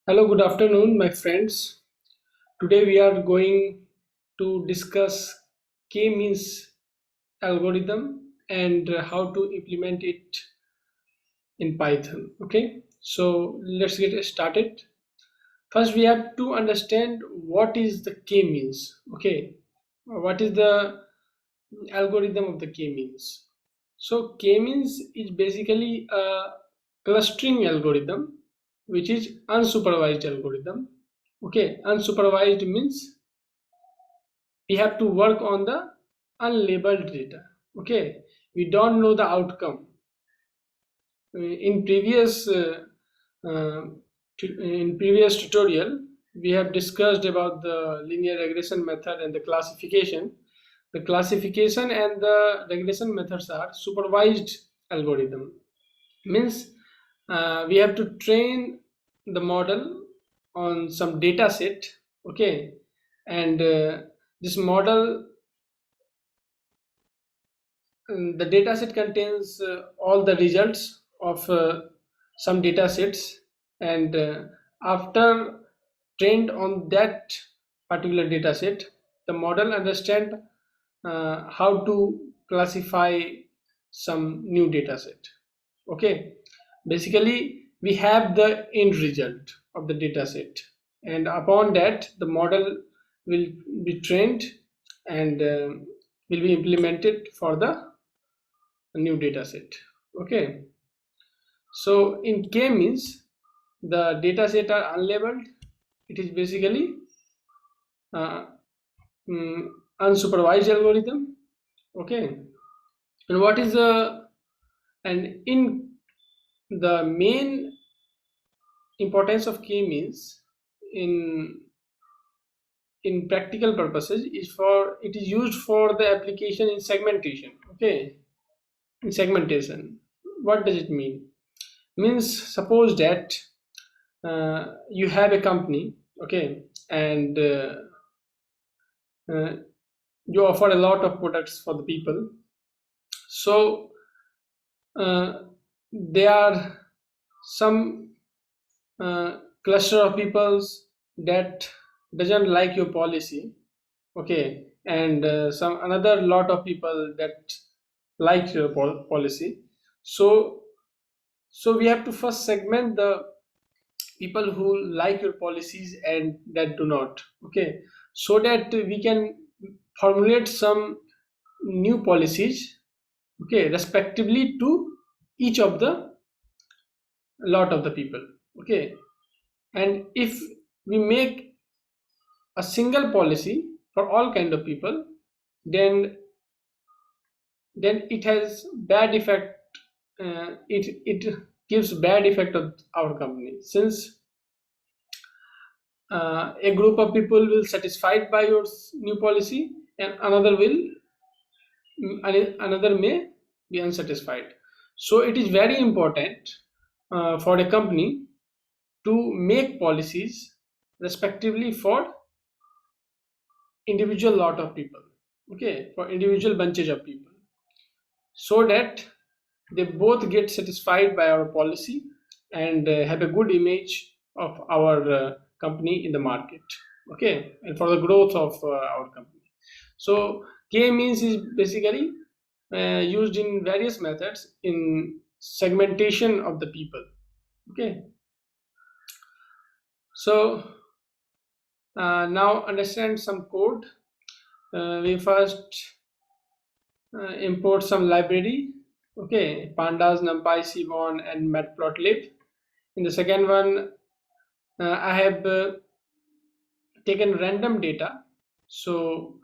Hello, good afternoon, my friends. Today we are going to discuss K-means algorithm and how to implement it in Python. Okay, so let's get started. First, we have to understand what is the K-means. Okay, what is the algorithm of the K-means? So K-means is basically a clustering algorithm, which is unsupervised algorithm. Okay, unsupervised means we have to work on the unlabeled data. Okay, we don't know the outcome. In uh, previous tutorial, we have discussed about the linear regression method and the classification. The classification and the regression methods are supervised algorithm. Means we have to train the model on some data set. Okay, and this model, the data set contains all the results of some data sets, and after trained on that particular data set, the model understand how to classify some new data set. Okay, basically we have the end result of the data set, and upon that the model will be trained and will be implemented for the new data set. Okay, so in K means the data set are unlabeled. It is basically uh, mm, unsupervised algorithm. Okay, and what is the and in the main importance of K means in practical purposes is for it is used for the application in segmentation. Okay, in segmentation, what does it mean? Means suppose that you have a company. Okay, and uh, you offer a lot of products for the people. So uh, there are some cluster of peoples that doesn't like your policy. Okay, and some another lot of people that like your policy. So we have to first segment the people who like your policies and that do not. Okay, so that we can formulate some new policies, okay, respectively to each of the lot of the people. Okay, and if we make a single policy for all kind of people, then it has bad effect. It gives bad effect of our company, since a group of people will satisfied by your new policy, and another may be unsatisfied. So it is very important for a company to make policies respectively for individual lot of people. Okay, for individual bunches of people, so that they both get satisfied by our policy and have a good image of our company in the market. Okay, and for the growth of our company. So K means is basically used in various methods in segmentation of the people. Okay, so now understand some code. We first import some library. Okay, pandas, numpy, cbon, and matplotlib. In the second one, I have taken random data. So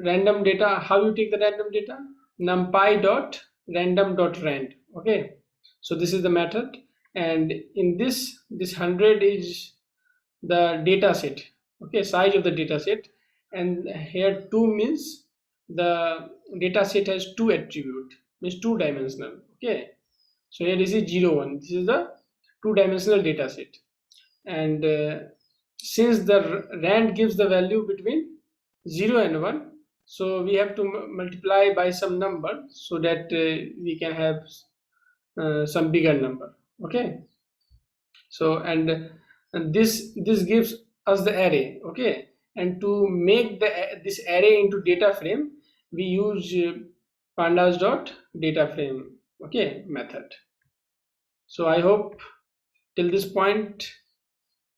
random data, how you take the random data? Numpy dot random dot rand. Okay, so this is the method, and in this 100 is the data set. Okay, size of the data set, and here 2 means the data set has two attribute, means two dimensional. Okay, so here this is 0 1, this is the two dimensional data set, and since the rand gives the value between 0 and 1, so we have to multiply by some number so that we can have some bigger number. Okay, so and and this gives us the array. Okay, and to make this array into data frame, we use pandas dot data frame, okay, method. So I hope till this point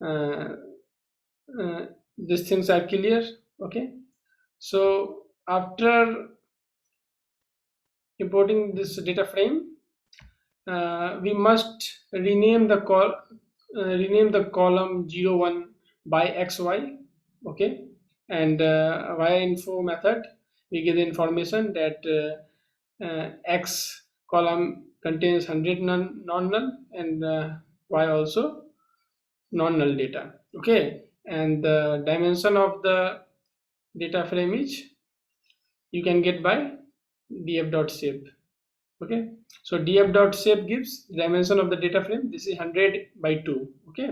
uh, these things are clear. Okay, so after importing this data frame, we must rename the column 01 by xy. Okay, and via info method we give the information that x column contains 100 non-null and y also non-null data. Okay, and the dimension of the data frame is you can get by df.shape. Okay, so df.shape gives dimension of the data frame. This is 100 by 2. Okay,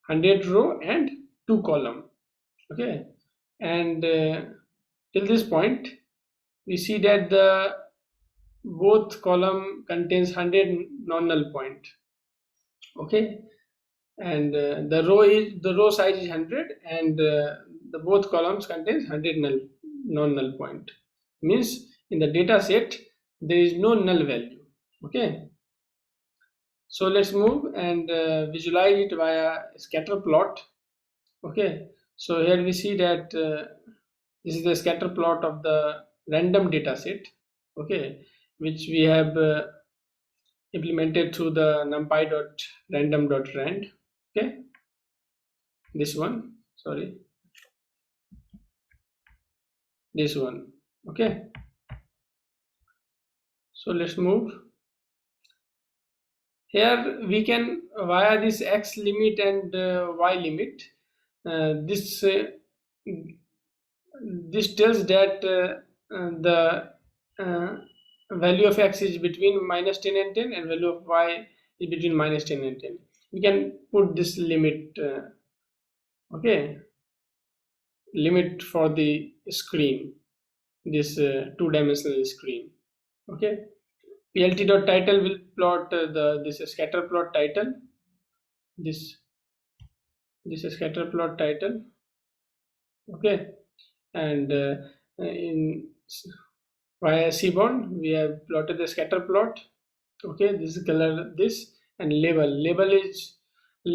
100 row and 2 column. Okay, and till this point we see that the both column contains 100 non-null point. Okay, and the row size is 100 and the both columns contains 100 non-null point, means in the data set there is no null value. Okay, so let's move and visualize it via scatter plot. Okay, so here we see that this is the scatter plot of the random data set. Okay, which we have implemented through the numpy.random.rand. Okay, this one, sorry, this one. Okay, so let's move. Here we can via this x limit and y limit, this tells that the uh, value of x is between minus 10 and 10 and value of y is between minus 10 and 10. We can put this limit, okay, limit for the screen, this two-dimensional screen. Okay, plt.title will plot this scatter plot title, this scatter plot title. Okay, and in via seaborn we have plotted the scatter plot. Okay, this is color, this, and label is,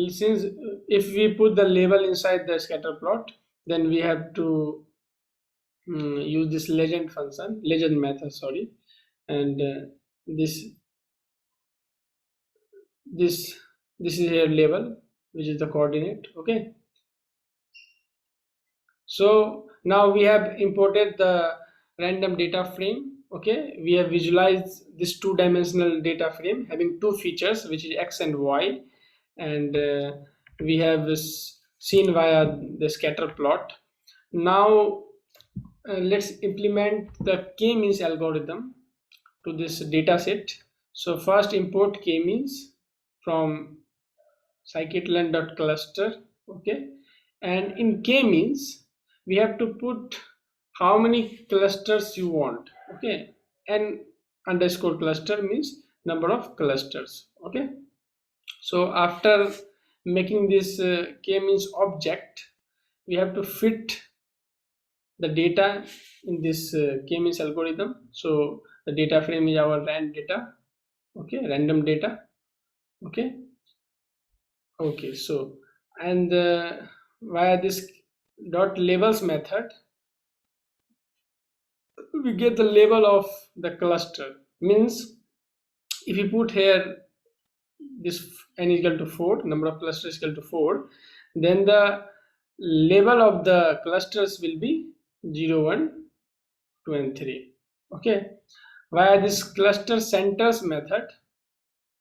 since if we put the label inside the scatter plot, then we have to use this legend method, sorry, and this this this is here label, which is the coordinate. Okay, so now we have imported the random data frame. Okay, we have visualized this two-dimensional data frame having two features, which is x and y, and we have seen via the scatter plot. Now let's implement the K-means algorithm to this data set. So first import K-means from scikit-learn.cluster. Okay, and in K-means we have to put how many clusters you want. Okay, and underscore cluster means number of clusters. Okay, so after making this K-means object, we have to fit the data in this K-means algorithm. So the data frame is our rand data. Okay, random data. Okay, okay, so and via this dot labels method we get the label of the cluster, means if you put here this n is equal to 4, number of clusters is equal to 4, then the label of the clusters will be 0 1 2 and 3. Okay, via this cluster centers method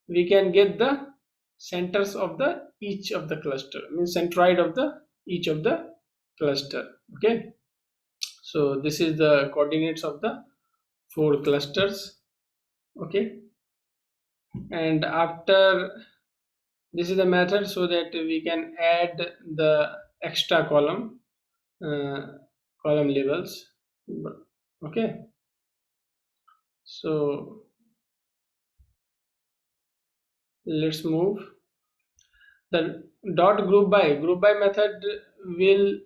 we can get the centers of the each of the cluster, means centroid of the each of the cluster. Okay, so this is the coordinates of the 4 clusters. Okay, and after this is the method so that we can add the extra uh, column labels. Okay, so let's move. The dot group by method will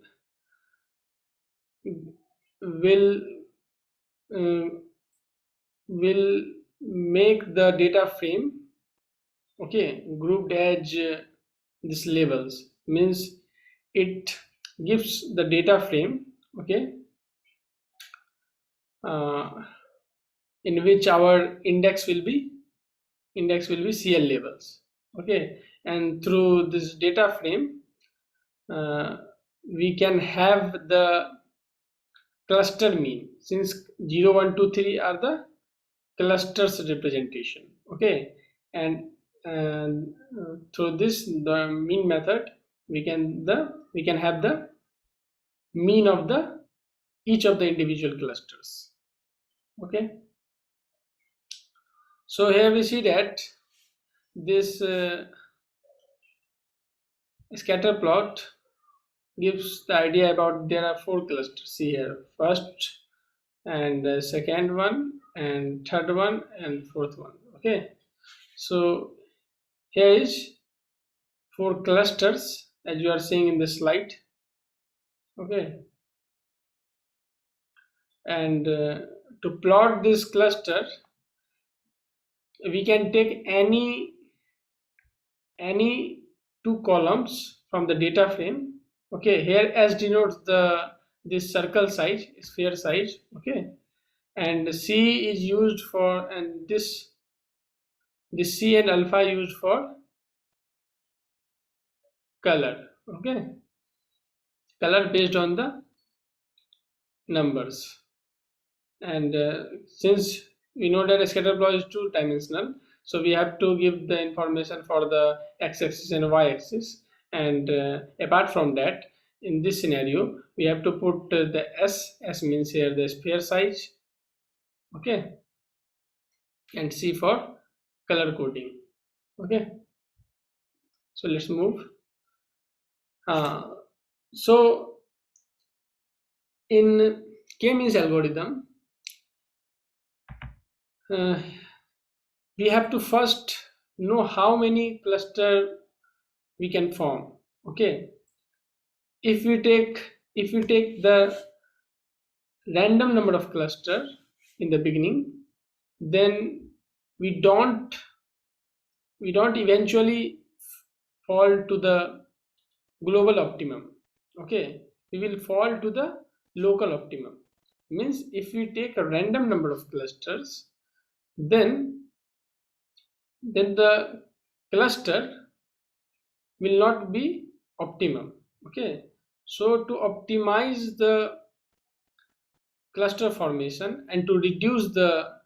uh, will make the data frame, okay, grouped as this labels, means it gives the data frame, okay, uh, in which our index will be CL labels, okay, and through this data frame uh, we can have the cluster mean, since 0 1 2 3 are the clusters representation, okay, and through this the mean method we can have the mean of the each of the individual clusters, okay. So here we see that this scatter plot gives the idea about there are four clusters. See here, first and second one and third one and fourth one, okay. So here is four clusters as you are seeing in the slide, okay, and to plot this cluster we can take any two columns from the data frame, okay. Here S denotes the this circle size, sphere size, okay, and C is used for, and this C and alpha used for color, okay, color based on the numbers. And since we know that a scatter plot is two dimensional, so we have to give the information for the x-axis and y-axis, and apart from that in this scenario we have to put the S means here the sphere size, okay, and C for color coding, okay. So let's move. So in K-means algorithm we have to first know how many cluster we can form, okay. If we take the random number of cluster in the beginning, then we don't eventually fall to the global optimum, okay. We will fall to the local optimum, means if we take a random number of clusters, then the cluster will not be optimum, okay. So to optimize the cluster formation and to reduce the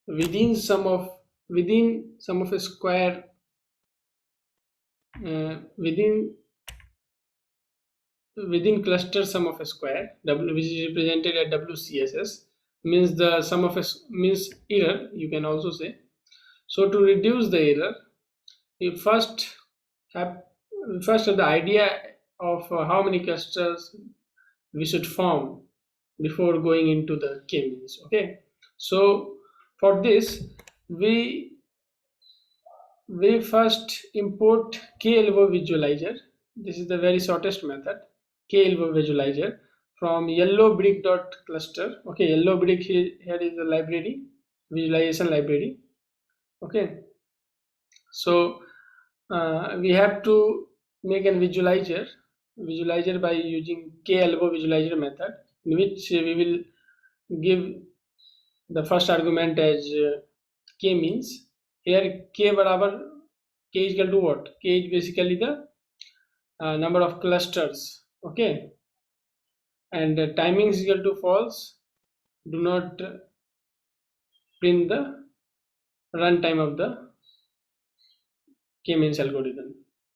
within sum of a square within cluster sum of a square w, which is represented at WCSS, means the sum of a means error you can also say. So to reduce the error we have have the idea of how many clusters we should form before going into the K-means, okay. So for this we first import KLO visualizer. This is the very shortest method, KLO visualizer, from yellow brick dot cluster, okay. Yellow brick here is the library, visualization library, okay. So we have to make a visualizer by using KLO visualizer method, in which we will give the first argument as K means. Here K barabar, K is equal to what? K is basically the number of clusters, okay, and timing is equal to false. Do not print the runtime of the K-means algorithm,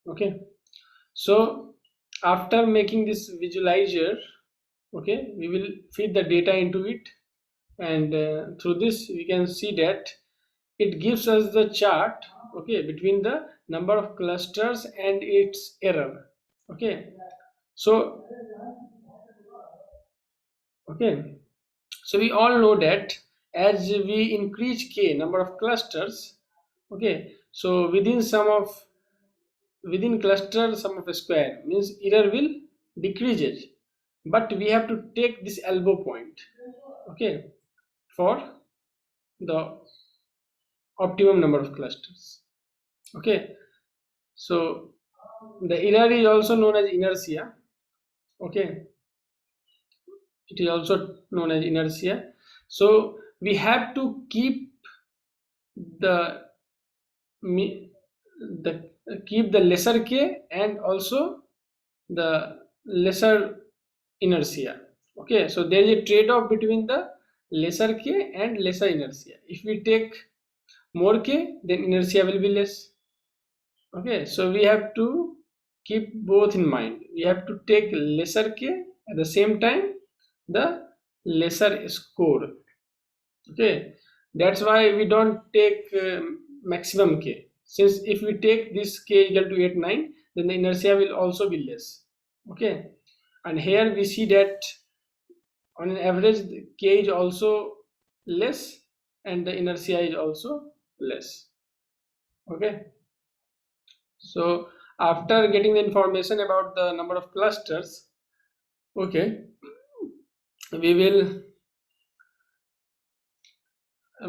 okay. So after making this visualizer, okay, we will feed the data into it, and through this we can see that it gives us the chart, okay, between the number of clusters and its error, okay. So okay, so we all know that as we increase k number of clusters, okay, so within within cluster sum of a square means error will decrease it, but we have to take this elbow point, okay, for the optimum number of clusters. Okay, so the error is also known as inertia. Okay, it is also known as inertia. So we have to keep the the keep the lesser k and also the lesser inertia. Okay, so there is a trade-off between the lesser k and lesser inertia. If we take more k, then inertia will be less. Okay, so we have to keep both in mind. We have to take lesser k at the same time the lesser score. Okay, that's why we don't take maximum k, since if we take this k equal to 8 9, then the inertia will also be less. Okay, and here we see that on an average the k is also less and the inertia is also less. Okay, so after getting the information about the number of clusters, okay, we will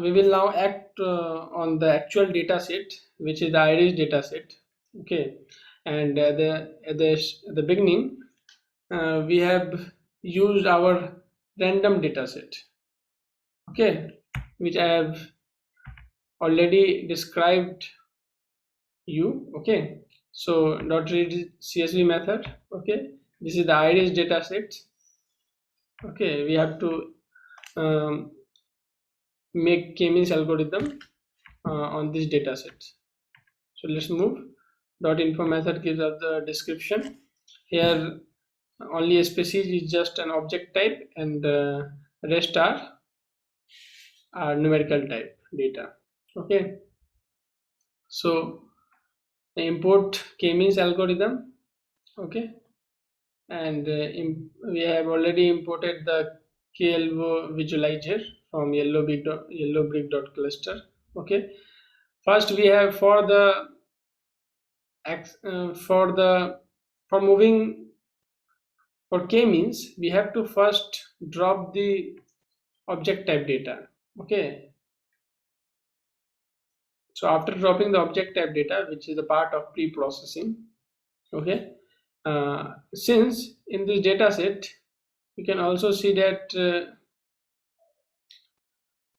we will now act on the actual data set, which is the iris data set. Okay, and at the beginning we have used our random data set, okay, which I have already described you. Okay, so dot read csv method. Okay, this is the iris data set. Okay, we have to um, make k-means algorithm on this data set. So let's move. Dot info method gives us the description. Here only a species is just an object type, and rest are numerical type data. Okay, so import k-means algorithm. Okay, and we have already imported the KLO visualizer from yellowbrick.cluster. Okay, first we have for the for moving for k-means, we have to first drop the object type data. Okay, so after dropping the object type data, which is a part of pre-processing. Okay, since in this data set you can also see that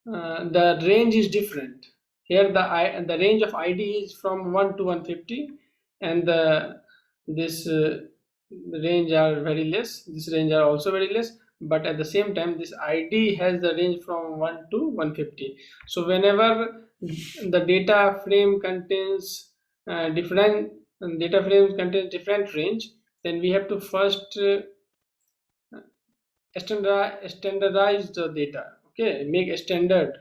the range is different. Here the range of id is from 1 to 150, and the range are very less, this range are also very less, but at the same time this id has the range from 1 to 150. So whenever the data frame contains different data frames contains different range, then we have to first standardize the data. Okay, make a standard.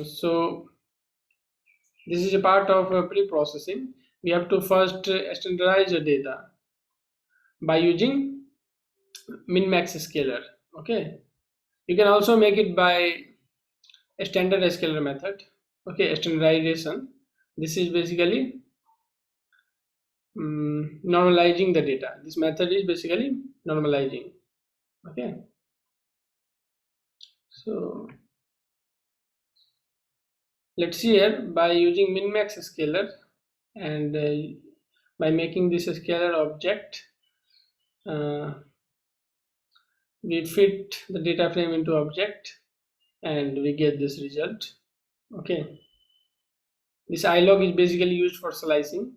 So this is a part of pre-processing. We have to first standardize the data by using min-max scaler. Okay, you can also make it by a standard scaler method. Okay, standardization. This is basically normalizing the data. This method is basically normalizing. Okay, so let's see here, by using min-max scaler and by making this a scalar object, we fit the data frame into object and we get this result. Okay, this ilog is basically used for slicing.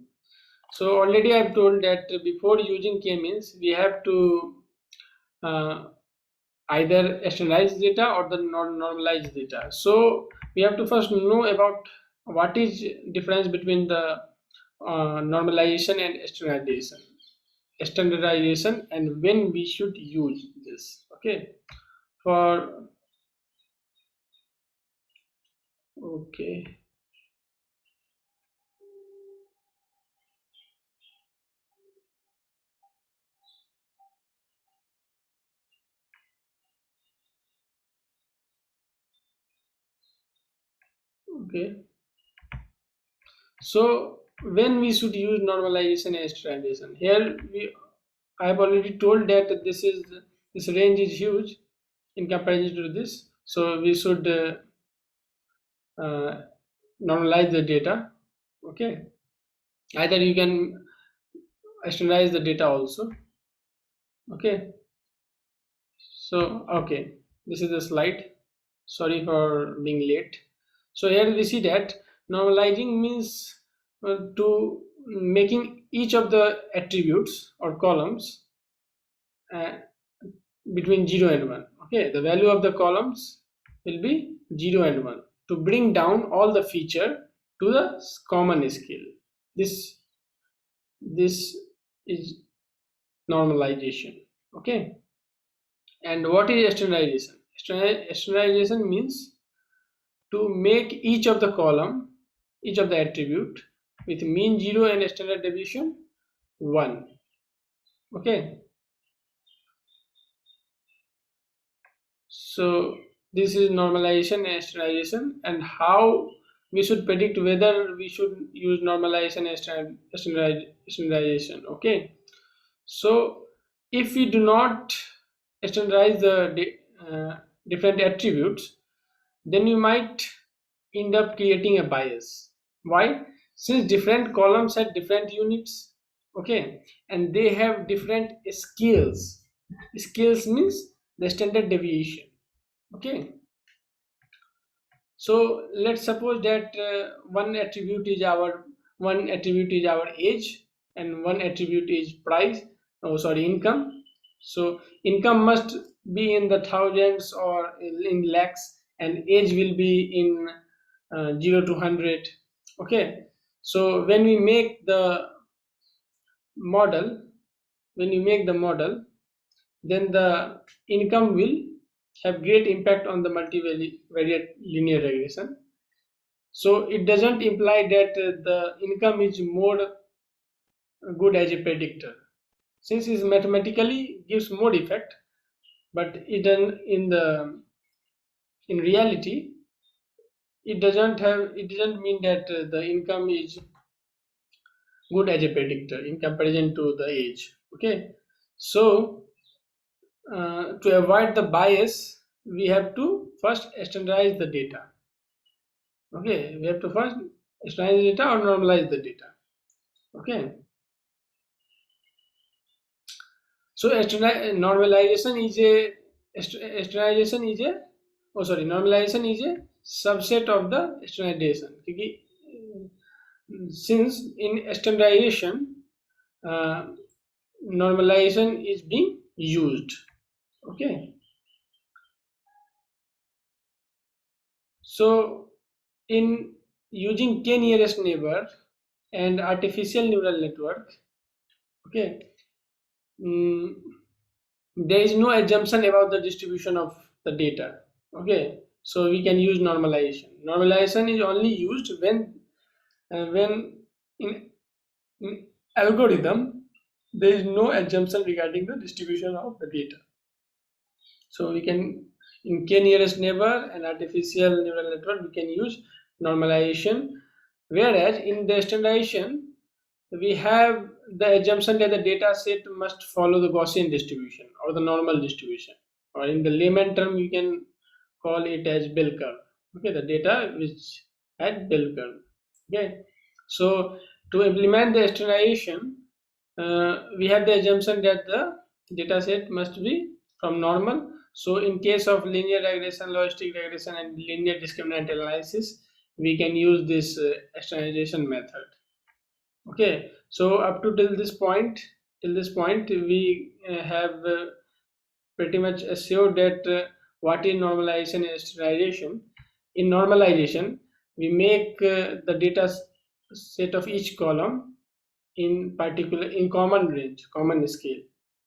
So already I've told that before using k-means we have to uh, either standardized data or the normalized data. So we have to first know about what is difference between the normalization and standardization and when we should use this. Okay, for okay, okay, so when we should use normalization and standardization. Here I have already told that this range is huge in comparison to this, so we should uh, normalize the data. Okay, either you can standardize the data also. Okay, so okay, this is the slide. Sorry for being late. So here we see that normalizing means to making each of the attributes or columns uh, between 0 and 1. Okay, the value of the columns will be 0 and 1 to bring down all the feature to the common scale. This is normalization. Okay, and what is standardization? Standardization means to make each of the column, each of the attribute with mean 0 and standard deviation 1. Okay, so this is normalization and standardization, and how we should predict whether we should use normalization and standardization. Okay, so if we do not standardize the different attributes, then you might end up creating a bias. Why? Since different columns have different units, okay, and they have different scales. Scales means the standard deviation. Okay, so let's suppose that one attribute is our age, and one attribute is price. Oh, sorry, income. So income must be in the thousands or in lakhs, and age will be in 0 to 100. Okay, so model, when you make the model, then the income will have great impact on the multivariate linear regression. So it doesn't imply that the income is more good as a predictor, since it mathematically gives more effect, but in reality it doesn't mean that the income is good as a predictor in comparison to the age. Okay, so to avoid the bias, we have to first standardize the data. Okay, we have to first standardize the data or normalize the data. Okay, so standardization is a normalization is a subset of the standardization. Since in standardization uh, normalization is being used. Okay, so in using k nearest neighbor and artificial neural network, okay, mm, there is no assumption about the distribution of the data. Okay, so we can use normalization is only used when in, in algorithm there is no assumption regarding the distribution of the data. So we can, in k nearest neighbor and artificial neural network, we can use normalization, whereas in the standardization we have the assumption that the data set must follow the Gaussian distribution or the normal distribution, or in the layman term you can call it as bell curve. Okay, the data which had bell curve. Okay, so to implement the standardization, we have the assumption that the data set must be from normal. So in case of linear regression, logistic regression, and linear discriminant analysis, we can use this standardization method. Okay, so up to till this point we have pretty much assured that what is normalization and standardization. In normalization, we make the data set of each column in common range, common scale.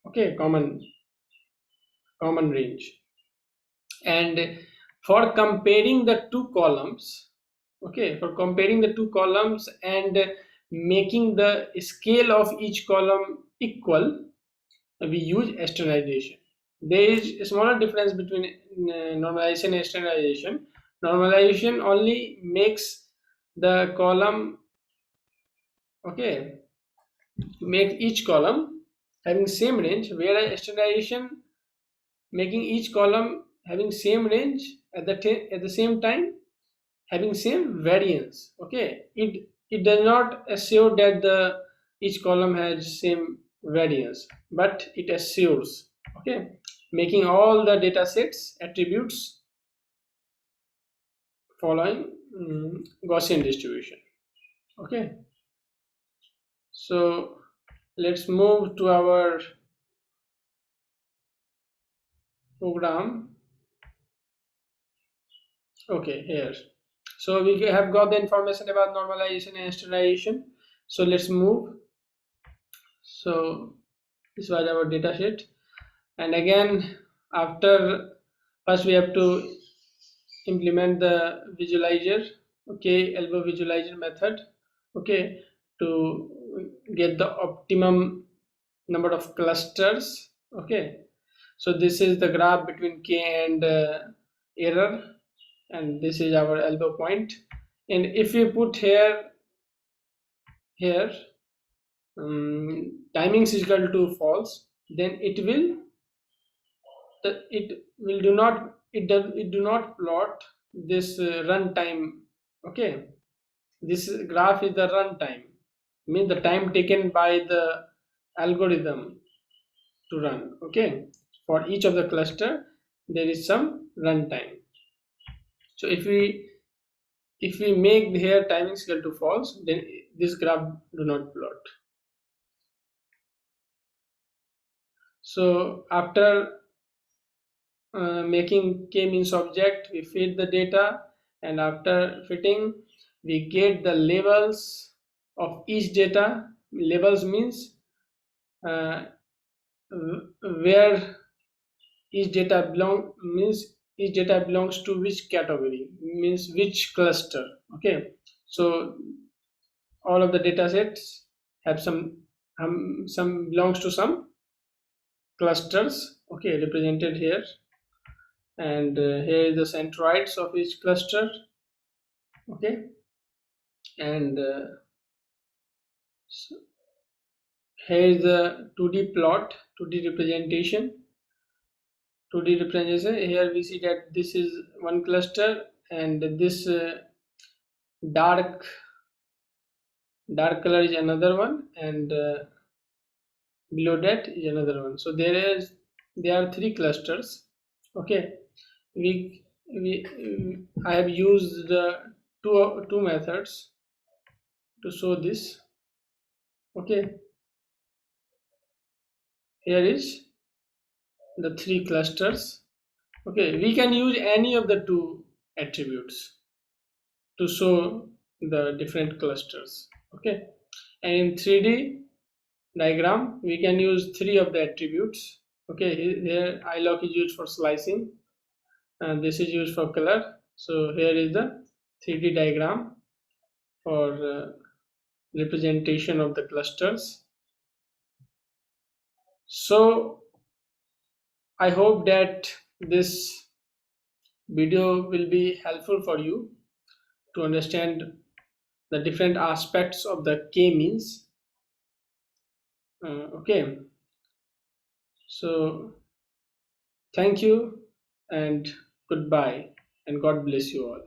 Okay, common range. And for comparing the two columns, okay, for comparing the two columns and making the scale of each column equal, we use standardization. There is a smaller difference between normalization and standardization. Normalization only makes the column Okay, make each column having same range, whereas standardization making each column having same range at the same time having same variance. Okay, it does not assure that the each column has same variance, but it assures, okay, making all the data sets attributes following Gaussian distribution. Okay, so let's move to our program. Okay, here, so we have got the information about normalization and standardization. So let's move. So this was our data sheet, and again, after, first we have to implement the visualizer. Okay, elbow visualizer method. Okay, to get the optimum number of clusters. Okay, so this is the graph between k and error, and this is our elbow point. And if we put here timing is equal to false, then it do not plot this runtime. Okay, this graph is the runtime, means the time taken by the algorithm to run. Okay, for each of the cluster there is some runtime. So if we make here timing is equal to false, then this graph do not plot. So after making k-means object, we feed the data, and after fitting we get the labels of each data. Labels means uh, where each data belongs to which category, means which cluster. Okay, so all of the data sets have some belongs to some clusters. Okay, represented here, and here is the centroids of each cluster. Okay, and so here is the 2D plot, 2D representation. 2D representation, here we see that this is one cluster, and this dark color is another one, and below that is another one. So there are three clusters. Okay, we I have used the two methods to show this. Okay, here is the three clusters. Okay, we can use any of the two attributes to show the different clusters. Okay, and in 3D diagram we can use three of the attributes. Okay, here iloc is used for slicing, and this is used for color. So here is the 3D diagram for representation of the clusters. So I hope that this video will be helpful for you to understand the different aspects of the k-means. Okay, so thank you and goodbye, and God bless you all.